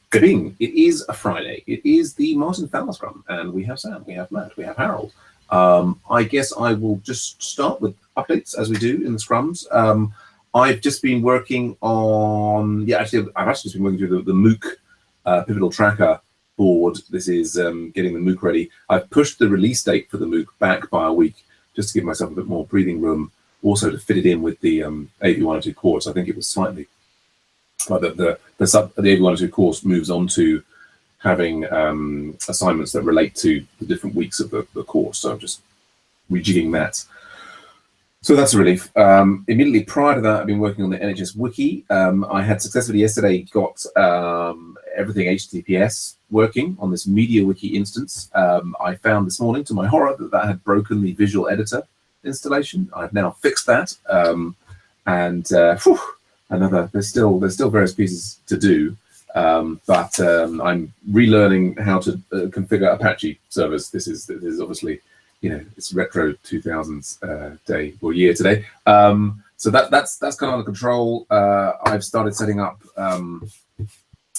Good evening. It is a Friday. It is the Martin Fowler Scrum, and we have Sam, we have Matt, we have Harold. I guess I will just start with updates as we do in the Scrums. I've just been working on, I've actually just been working through the MOOC Pivotal Tracker board. This is getting the MOOC ready. I've pushed the release date for the MOOC back by a week just to give myself a bit more breathing room, also to fit it in with the AV102 course. I think it was slightly, like the AV102 course moves on to having assignments that relate to the different weeks of the course. So I'm just rejigging that. So that's a relief. Immediately prior to that, I've been working on the NHS Wiki. I had successfully yesterday got everything HTTPS working on this Media Wiki instance. I found this morning, to my horror, that had broken the visual editor installation. I've now fixed that. There's still various pieces to do. But I'm relearning how to configure Apache servers. This is obviously, it's retro 2000s day or year today. So that's kind of under control. I've started setting up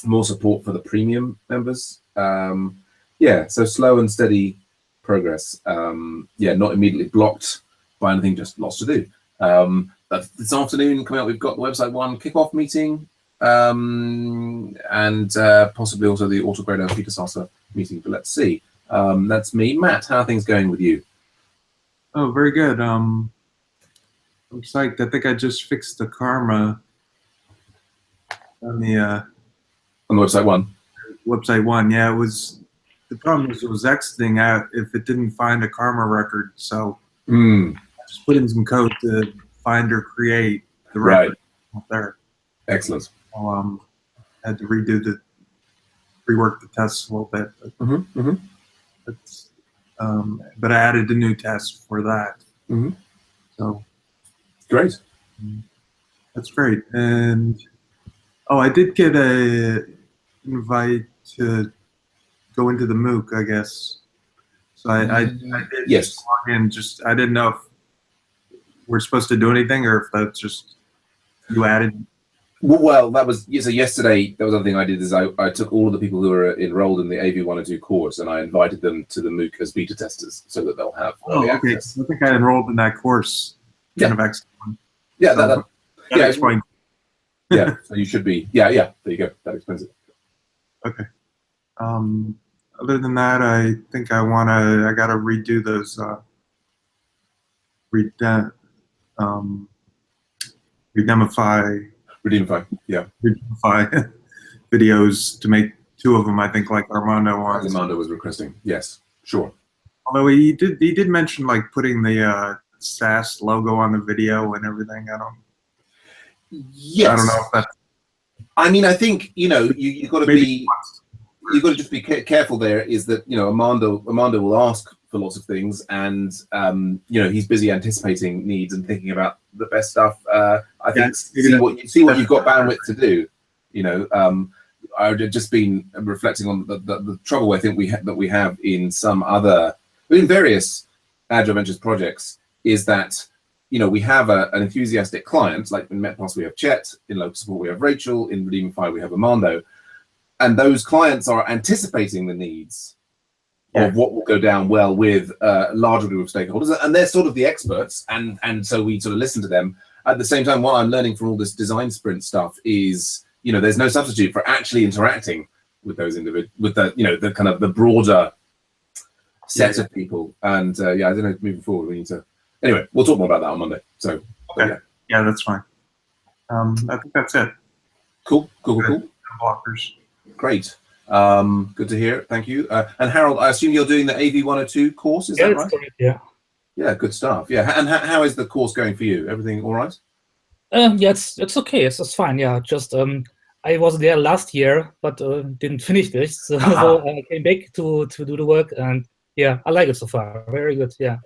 more support for the premium members. So slow and steady progress. Not immediately blocked by anything, just lots to do. But this afternoon coming up, we've got the website 1 kickoff meeting. And possibly also the Autograder Peter Sasser meeting, but let's see. That's me. Matt, how are things going with you? Oh, very good. I'm psyched. I think I just fixed the karma on the website 1. Website 1, yeah. The problem is it was exiting out if it didn't find a karma record. So I just put in some code to find or create the record up there. Excellent. So, had to rework the tests a little bit. But I added a new test for that. So great. That's great. And I did get a invite to go into the MOOC, I guess. So I did just log in. I didn't know if we're supposed to do anything or if that's just you added. Well, that was so yesterday. That was another thing I did is I took all of the people who were enrolled in the AV102 course and I invited them to the MOOC as beta testers so that they'll have access. I think I enrolled in that course. That explains. So you should be. There you go. That explains it. Okay. Other than that, I think I gotta redo those Redeemify videos to make 2 of them, I think, like Armando wants. Armando was requesting. Yes, sure. Although he did mention like putting the SAS logo on the video and everything. I don't know if that's. I mean, I think you got to be. You've got to just be careful. There is that Armando will ask for lots of things, and he's busy anticipating needs and thinking about the best stuff. I think see what you've got bandwidth to do. I've just been reflecting on the trouble I think we have in in various Agile Ventures projects is that we have an enthusiastic client, like in MetPlus we have Chet, in local support we have Rachel, in Redeemify we have Armando. And those clients are anticipating the needs of what will go down well with a larger group of stakeholders, and they're sort of the experts, and so we sort of listen to them. At the same time, what I'm learning from all this design sprint stuff is, there's no substitute for actually interacting with those individuals, with the kind of the broader set of people. And I don't know, moving forward, we need to. Anyway, we'll talk more about that on Monday. So yeah, that's fine. I think that's it. Cool. Blockers. Great. Good to hear. Thank you. And Harold, I assume you're doing the AV102 course, is that right? Correct, yeah. Yeah, good stuff. Yeah, and how is the course going for you? Everything all right? It's okay. It's fine. Yeah, just I was there last year, but didn't finish this, so I came back to do the work, and I like it so far. Very good. Yeah.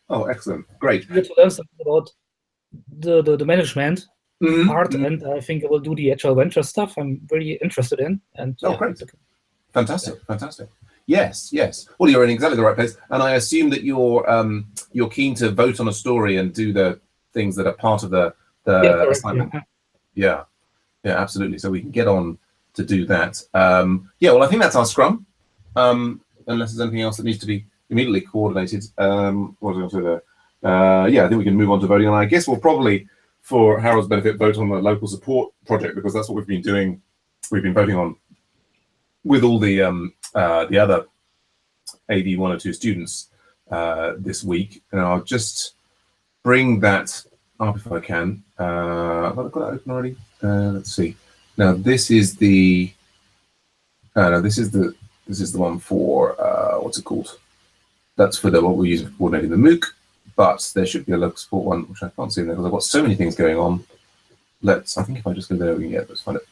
Oh, excellent. Great. Good to learn something about the management part, and I think I will do the Agile Venture stuff. I'm really interested in. And great. Fantastic. Yes. Well, you're in exactly the right place, and I assume that you're keen to vote on a story and do the things that are part of the assignment. Yeah, absolutely. So we can get on to do that. Yeah, well, I think that's our Scrum. Unless there's anything else that needs to be immediately coordinated. What was I going to say there? Yeah, I think we can move on to voting, and I guess we'll probably, for Harold's benefit, vote on the local support project, because that's what we've been doing. We've been voting on with all the other AV 102 students this week, and I'll just bring that up if I can. Have I got it open already? Let's see. Now this is the no, this is the one for what's it called? That's for what we're using for coordinating the MOOC, but there should be a local support one, which I can't see in there because I've got so many things going on. I think if I just go there, we can get, let's find it.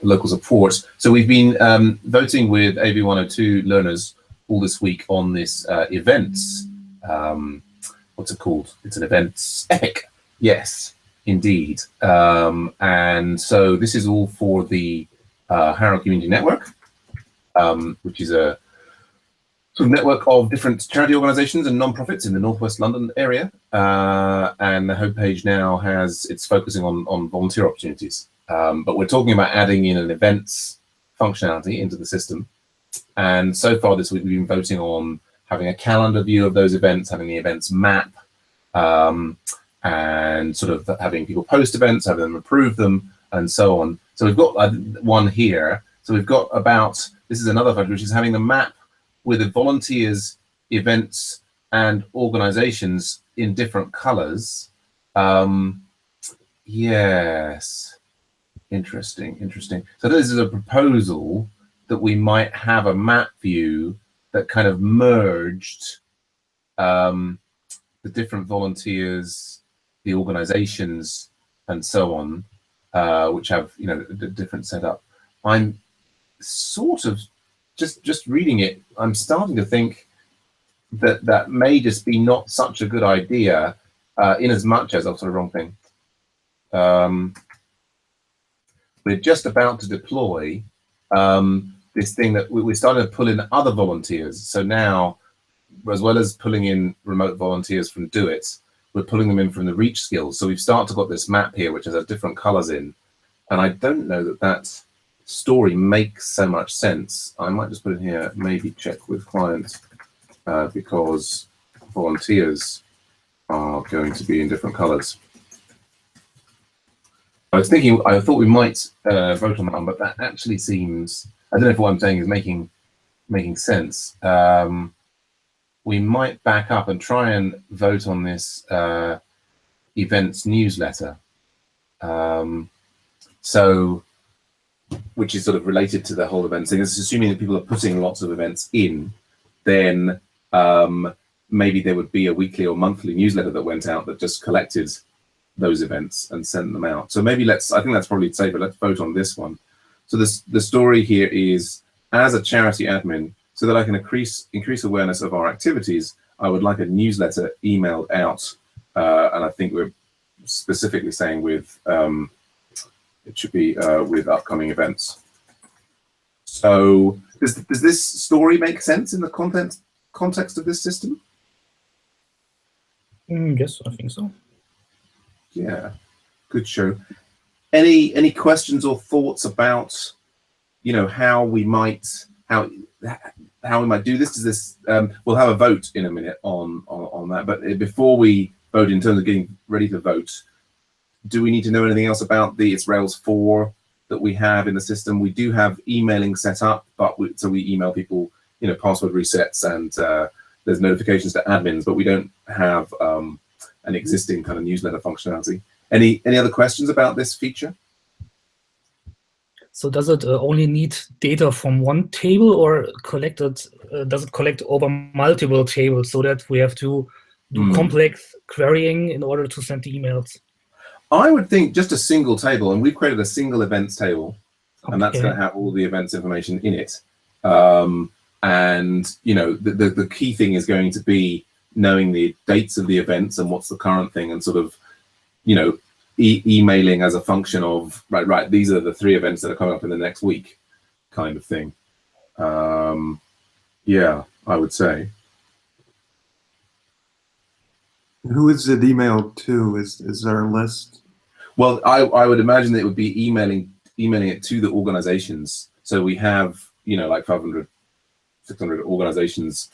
The local support. So we've been voting with AV 102 learners all this week on this events. What's it called? It's an events epic. Yes, indeed. And so this is all for the Harold Community Network, which is a sort of network of different charity organisations and non-profits in the Northwest London area. And the homepage now it's focusing on volunteer opportunities. But we're talking about adding in an events functionality into the system. And so far this week, we've been voting on having a calendar view of those events, having the events map, and sort of having people post events, having them approve them, and so on. So we've got one here. So we've got this is another factor, which is having the map with the volunteers, events, and organizations in different colors. Yes, interesting. So this is a proposal that we might have a map view that kind of merged the different volunteers, the organizations, and so on, which have a different setup. I'm sort of just reading it. I'm starting to think that may just be not such a good idea, in as much as the wrong thing. We're just about to deploy this thing that we're starting to pull in other volunteers. So now, as well as pulling in remote volunteers from Do It, we're pulling them in from the Reach skills. So we've started to got this map here, which has different colors in. And I don't know that story makes so much sense. I might just put in here, maybe check with client, because volunteers are going to be in different colors. I thought we might vote on that one, but that actually seems, I don't know if what I'm saying is making sense. We might back up and try and vote on this events newsletter. Which is sort of related to the whole event thing. It's assuming that people are putting lots of events in, then maybe there would be a weekly or monthly newsletter that went out that just collected those events and sent them out. So maybe I think that's probably safer. Let's vote on this one. So the story here is, as a charity admin, so that I can increase awareness of our activities, I would like a newsletter emailed out. And I think we're specifically saying with, it should be with upcoming events. So does this story make sense in the context of this system? Yes, I think so. Yeah, good show. Any questions or thoughts about how we might do this? Does this we'll have a vote in a minute on that, but before we vote, in terms of getting ready to vote, do we need to know anything else about it's Rails 4 that we have in the system? We do have emailing set up, but so we email people, password resets, and there's notifications to admins, but we don't have an existing kind of newsletter functionality. Any other questions about this feature? So does it only need data from one table, or does it collect over multiple tables so that we have to do complex querying in order to send the emails? I would think just a single table, and we've created a single events table, and that's going to have all the events information in it. And the key thing is going to be knowing the dates of the events and what's the current thing, and sort of emailing as a function of right, these are the 3 events that are coming up in the next week, kind of thing. Yeah, I would say. Who is it emailed to? Is there a list? Well, I would imagine that it would be emailing emailing it to the organizations. So we have, you know, like 500, 600 organizations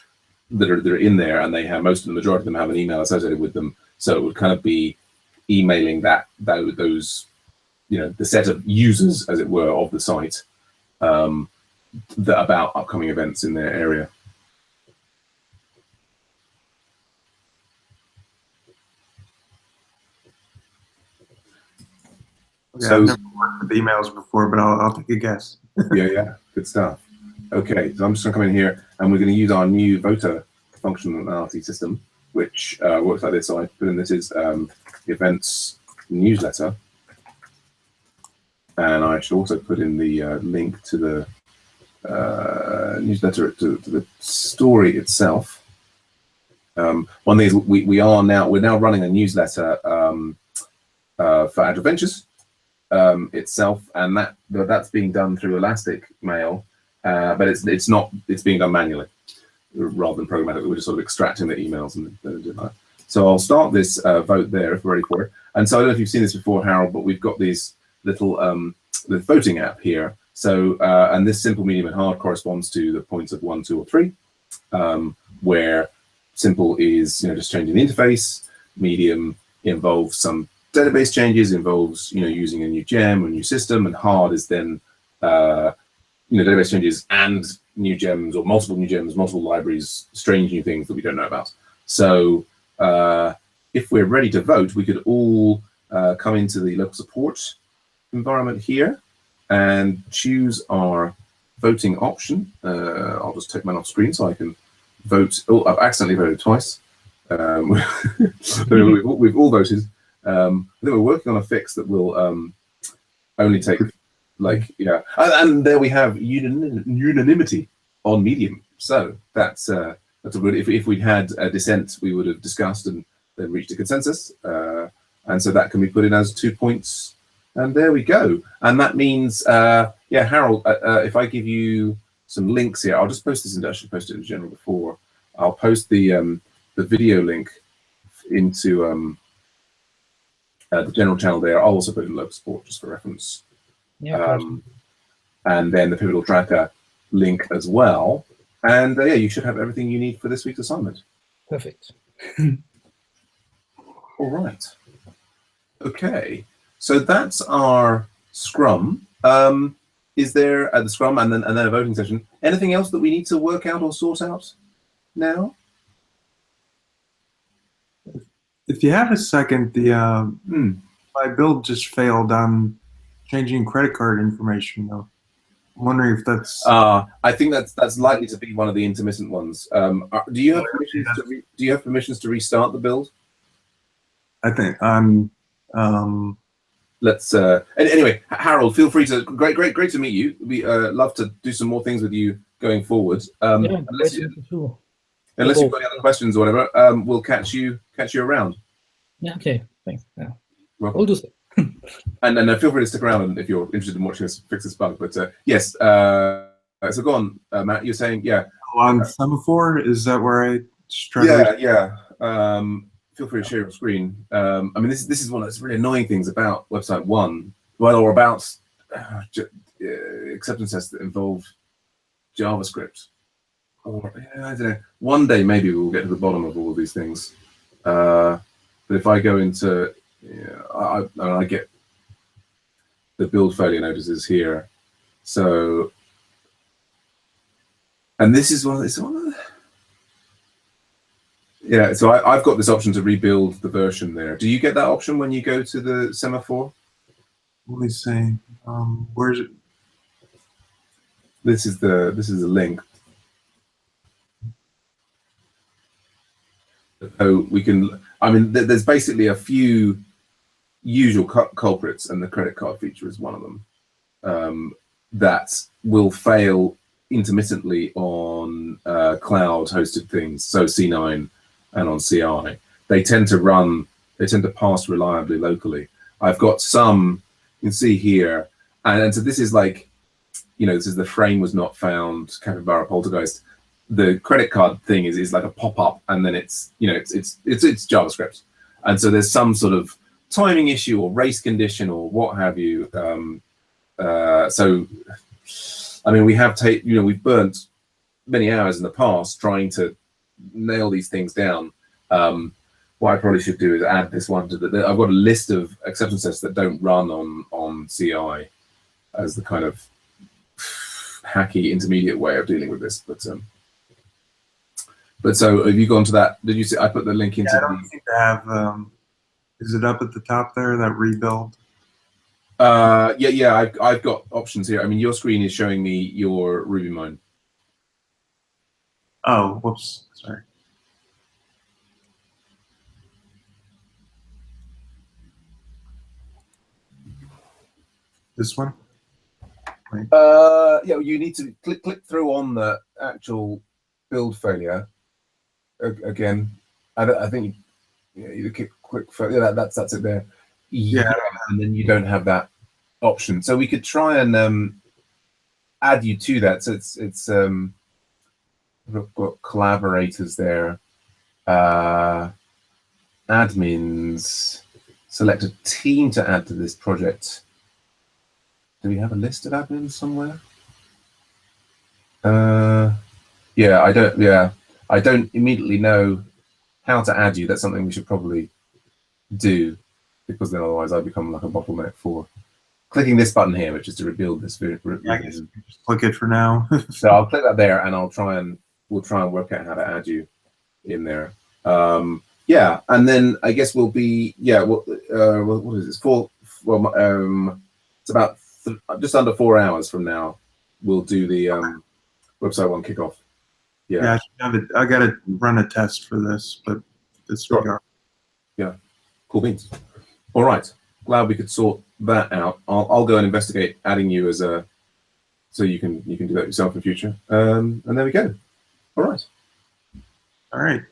that are in there, and they have, most of the majority of them have an email associated with them. So it would kind of be emailing those, you know, the set of users, as it were, of the site, about upcoming events in their area. Okay, so I've never worked with emails before, but I'll take a guess. yeah, good stuff. Okay, so I'm just going to come in here, and we're going to use our new voter functionality system, which works like this. So I put in, this is the events newsletter, and I should also put in the link to the newsletter, to the story itself. One thing is we're now running a newsletter for Agile Ventures itself, and that's being done through Elastic Mail, but it's being done manually rather than programmatically. We're just sort of extracting the emails and doing that. So I'll start this vote there if we're ready for it. And so I don't know if you've seen this before, Harold, but we've got these little the voting app here. So and this simple, medium, and hard corresponds to the points of 1, 2, or 3, where simple is, you know, just changing the interface. Medium involves some database changes, involves, you know, using a new gem or a new system, and hard is then you know, database changes and new gems, or multiple new gems, multiple libraries, strange new things that we don't know about. So if we're ready to vote, we could all come into the local support environment here and choose our voting option. I'll just take mine off screen so I can vote. Oh, I've accidentally voted twice. We've all voted. I think we're working on a fix that will only take, like, yeah. And there we have unanimity on medium. So that's a good. If we'd had a dissent, we would have discussed and then reached a consensus. And so that can be put in as 2 points. And there we go. And that means, yeah, Harold, if I give you some links here, I'll just post this in, I should post it in general before. I'll post the video link into the general channel there. I'll also put in local support just for reference. Yeah. And then the Pivotal Tracker link as well. And yeah, you should have everything you need for this week's assignment. Perfect. All right. Okay. So that's our Scrum. Is there the Scrum and then a voting session? Anything else that we need to work out or sort out now? If you have a second, my build just failed on changing credit card information, though. I'm wondering if that's. I think that's likely to be one of the intermittent ones. Do you have permissions to restart the build? I think Let's anyway, Harold, feel free to great to meet you. We love to do some more things with you going forward. Yeah, unless you've got any other questions or whatever, we'll catch you around. Yeah, okay, thanks. Yeah, Welcome. we'll do so. And then feel free to stick around if you're interested in watching us fix this bug. But yes, so go on, Matt. You're saying, yeah. On semaphore, is that where I struggle? Yeah. Feel free to share your screen. I mean, this is one of those really annoying things about website 1, or about acceptance tests that involve JavaScript. Or I don't know. One day maybe we'll get to the bottom of all of these things. But if I go into, I get the build failure notices here. So, and this is one of the. Yeah, so I've got this option to rebuild the version there. Do you get that option when you go to the semaphore? Let me see. Where is it? This is the link. So we can. I mean, there's basically a few usual culprits, and the credit card feature is one of them. That will fail intermittently on cloud-hosted things. So C9. And on CI, they tend to pass reliably locally. I've got some, you can see here, and so this is like, this is the frame was not found, Capybara Poltergeist. The credit card thing is like a pop-up, and then it's JavaScript. And so there's some sort of timing issue or race condition or what have you So, I mean, we have we've burnt many hours in the past trying to nail these things down. What I probably should do is add this one to I've got a list of acceptance tests that don't run on CI as the kind of hacky intermediate way of dealing with this. But so have you gone to that? Did you see? I put the link into. I don't think they have. Is it up at the top there? That rebuild. Yeah. I've got options here. I mean, your screen is showing me your RubyMine. Oh, whoops. Sorry. This one? Wait. Yeah, you need to click through on the actual build failure again. I think you click failure. Yeah, that's it there. Yeah, and then you don't have that option. So we could try and add you to that. So it's we've got collaborators there, admins. Select a team to add to this project. Do we have a list of admins somewhere? Yeah, I don't immediately know how to add you. That's something we should probably do, because then otherwise I become like a bottleneck for clicking this button here, which is to rebuild this. I guess just click it for now. So I'll click that there, and we'll try and work out how to add you in there. Yeah, and then I guess we'll be what is this? It's about just under 4 hours from now. We'll do the website one kickoff. Yeah, I got to run a test for this, but disregard. Yeah, cool beans. All right, glad we could sort that out. I'll go and investigate adding you as a, so you can do that yourself in future. And there we go. All right. All right.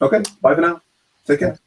Okay. Bye for now. Take care.